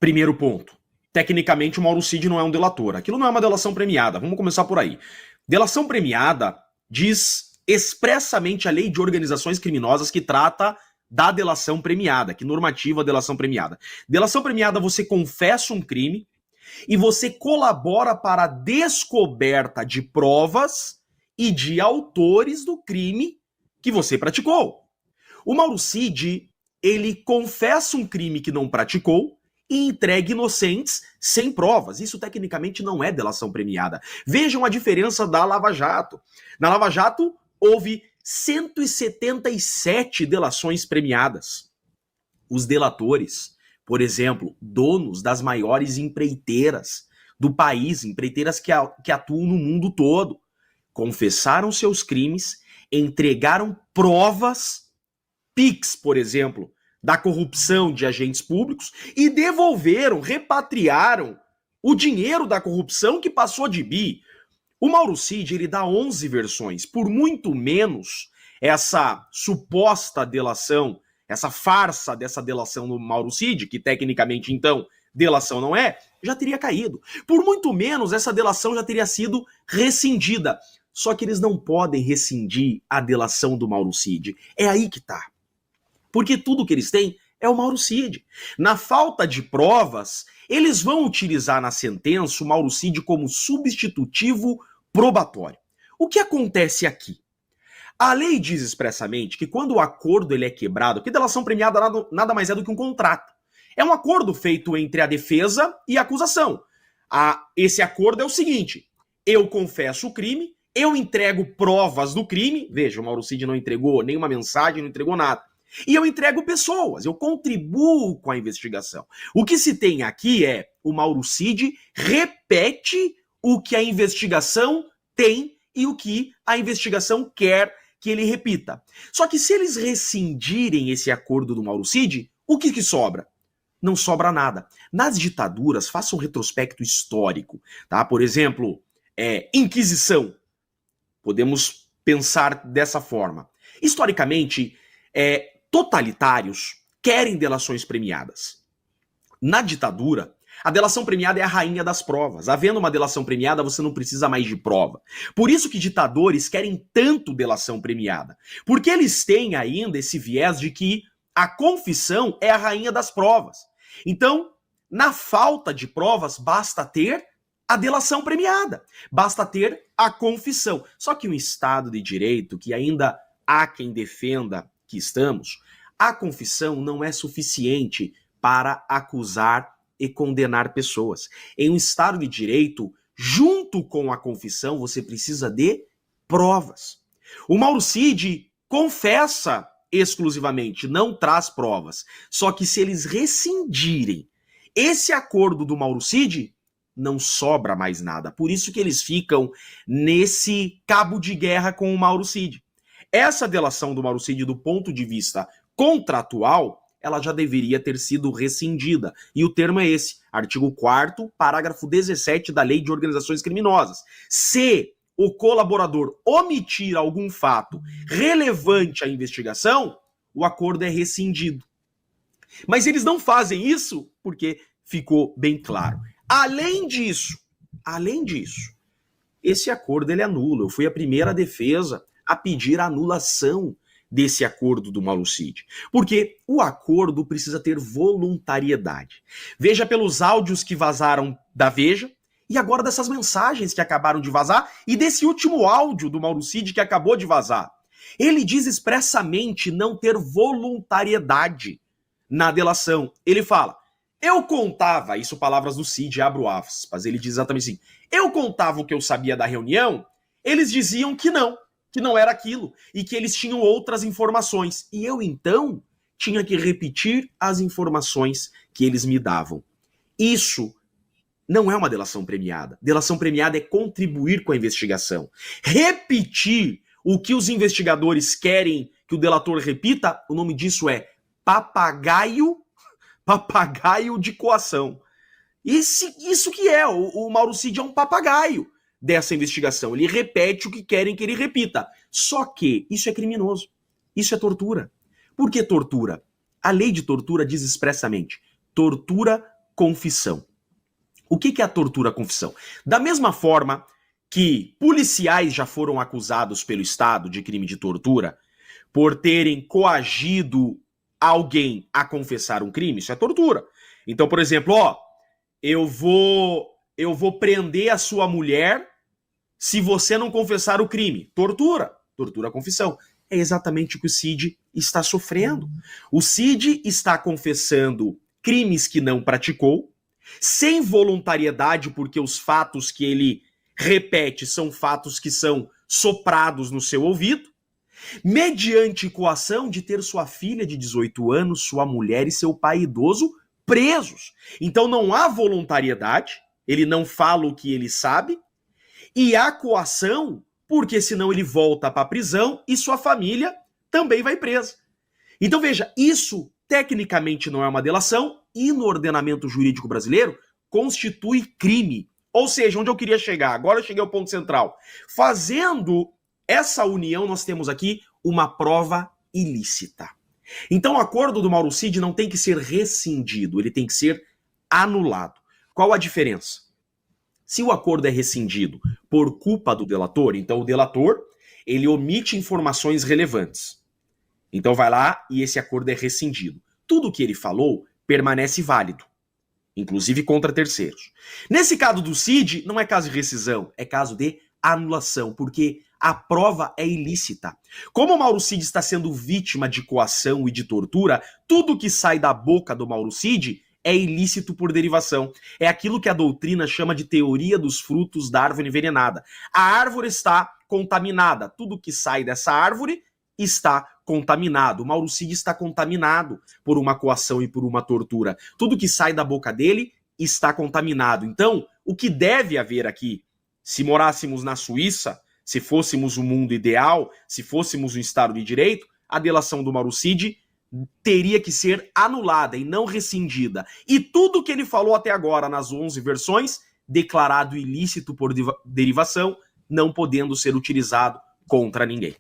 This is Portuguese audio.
Primeiro ponto. Tecnicamente, o Mauro Cid não é um delator. Aquilo não é uma delação premiada. Vamos começar por aí. Delação premiada diz expressamente a lei de organizações criminosas que trata da delação premiada, que normativa a delação premiada. Delação premiada, você confessa um crime e você colabora para a descoberta de provas e de autores do crime que você praticou. O Mauro Cid, ele confessa um crime que não praticou e entrega inocentes sem provas. Isso tecnicamente não é delação premiada. Vejam a diferença da Lava Jato. Na Lava Jato, houve 177 delações premiadas. Os delatores, por exemplo, donos das maiores empreiteiras do país, empreiteiras que atuam no mundo todo, confessaram seus crimes, entregaram provas, PIX, por exemplo, da corrupção de agentes públicos e devolveram, repatriaram o dinheiro da corrupção que passou de bi. O Mauro Cid, ele dá 11 versões, por muito menos essa suposta delação, essa farsa dessa delação do Mauro Cid, que tecnicamente então delação não é, já teria caído. Por muito menos essa delação já teria sido rescindida. Só que eles não podem rescindir a delação do Mauro Cid. É aí que tá. Porque tudo que eles têm é o Mauro Cid. Na falta de provas, eles vão utilizar na sentença o Mauro Cid como substitutivo probatório. O que acontece aqui? A lei diz expressamente que quando o acordo ele é quebrado, que delação premiada nada mais é do que um contrato. É um acordo feito entre a defesa e a acusação. Esse acordo é o seguinte: eu confesso o crime, eu entrego provas do crime. Veja, o Mauro Cid não entregou nenhuma mensagem, não entregou nada. E eu entrego pessoas, eu contribuo com a investigação. O que se tem aqui é o Mauro Cid repete o que a investigação tem e o que a investigação quer que ele repita. Só que se eles rescindirem esse acordo do Mauro Cid, o que sobra? Não sobra nada. Nas ditaduras, faça um retrospecto histórico, tá? Por exemplo, Inquisição. Podemos pensar dessa forma. Historicamente, totalitários querem delações premiadas. Na ditadura, a delação premiada é a rainha das provas. Havendo uma delação premiada, você não precisa mais de prova. Por isso que ditadores querem tanto delação premiada. Porque eles têm ainda esse viés de que a confissão é a rainha das provas. Então, na falta de provas, basta ter a delação premiada. Basta ter a confissão. Só que um Estado de Direito, que ainda há quem defenda que estamos, a confissão não é suficiente para acusar e condenar pessoas. Em um Estado de Direito, junto com a confissão, você precisa de provas. O Mauro Cid confessa exclusivamente, não traz provas. Só que se eles rescindirem esse acordo do Mauro Cid, não sobra mais nada. Por isso que eles ficam nesse cabo de guerra com o Mauro Cid. Essa delação do Mauro Cid, do ponto de vista contratual, ela já deveria ter sido rescindida. E o termo é esse, artigo 4º, parágrafo 17 da Lei de Organizações Criminosas. Se o colaborador omitir algum fato relevante à investigação, o acordo é rescindido. Mas eles não fazem isso porque ficou bem claro. Além disso, esse acordo ele é nulo. Eu fui a primeira defesa a pedir a anulação desse acordo do Mauro Cid. Porque o acordo precisa ter voluntariedade. Veja pelos áudios que vazaram da Veja, e agora dessas mensagens que acabaram de vazar, e desse último áudio do Mauro Cid que acabou de vazar. Ele diz expressamente não ter voluntariedade na delação. Ele fala, eu contava, isso palavras do Cid, abro aspas, ele diz exatamente assim, eu contava o que eu sabia da reunião, eles diziam que não era aquilo, e que eles tinham outras informações. E eu, então, tinha que repetir as informações que eles me davam. Isso não é uma delação premiada. Delação premiada é contribuir com a investigação. Repetir o que os investigadores querem que o delator repita, o nome disso é papagaio de coação. Isso que é, o Mauro Cid é um papagaio dessa investigação. Ele repete o que querem que ele repita. Só que isso é criminoso. Isso é tortura. Por que tortura? A lei de tortura diz expressamente, tortura confissão. O que é a tortura-confissão? Da mesma forma que policiais já foram acusados pelo Estado de crime de tortura por terem coagido alguém a confessar um crime, isso é tortura. Então, por exemplo, eu vou prender a sua mulher se você não confessar o crime. Tortura. Tortura-confissão. É exatamente o que o Cid está sofrendo. O Cid está confessando crimes que não praticou, sem voluntariedade, porque os fatos que ele repete são fatos que são soprados no seu ouvido, mediante coação de ter sua filha de 18 anos, sua mulher e seu pai idoso presos. Então não há voluntariedade, ele não fala o que ele sabe, e há coação, porque senão ele volta para a prisão e sua família também vai presa. Então veja, isso tecnicamente não é uma delação e no ordenamento jurídico brasileiro constitui crime. Ou seja, onde eu queria chegar, agora eu cheguei ao ponto central. Fazendo essa união, nós temos aqui uma prova ilícita. Então o acordo do Mauro Cid não tem que ser rescindido, ele tem que ser anulado. Qual a diferença? Se o acordo é rescindido por culpa do delator, então o delator, ele omite informações relevantes. Então vai lá e esse acordo é rescindido. Tudo o que ele falou permanece válido, inclusive contra terceiros. Nesse caso do Cid, não é caso de rescisão, é caso de anulação, porque a prova é ilícita. Como o Mauro Cid está sendo vítima de coação e de tortura, tudo que sai da boca do Mauro Cid é ilícito por derivação. É aquilo que a doutrina chama de teoria dos frutos da árvore envenenada. A árvore está contaminada. Tudo que sai dessa árvore está contaminado. O Mauro Cid está contaminado por uma coação e por uma tortura. Tudo que sai da boca dele está contaminado. Então, o que deve haver aqui, se morássemos na Suíça, se fôssemos o mundo ideal, se fôssemos um Estado de Direito, a delação do Mauro Cid teria que ser anulada e não rescindida. E tudo que ele falou até agora nas 11 versões, declarado ilícito por derivação, não podendo ser utilizado contra ninguém.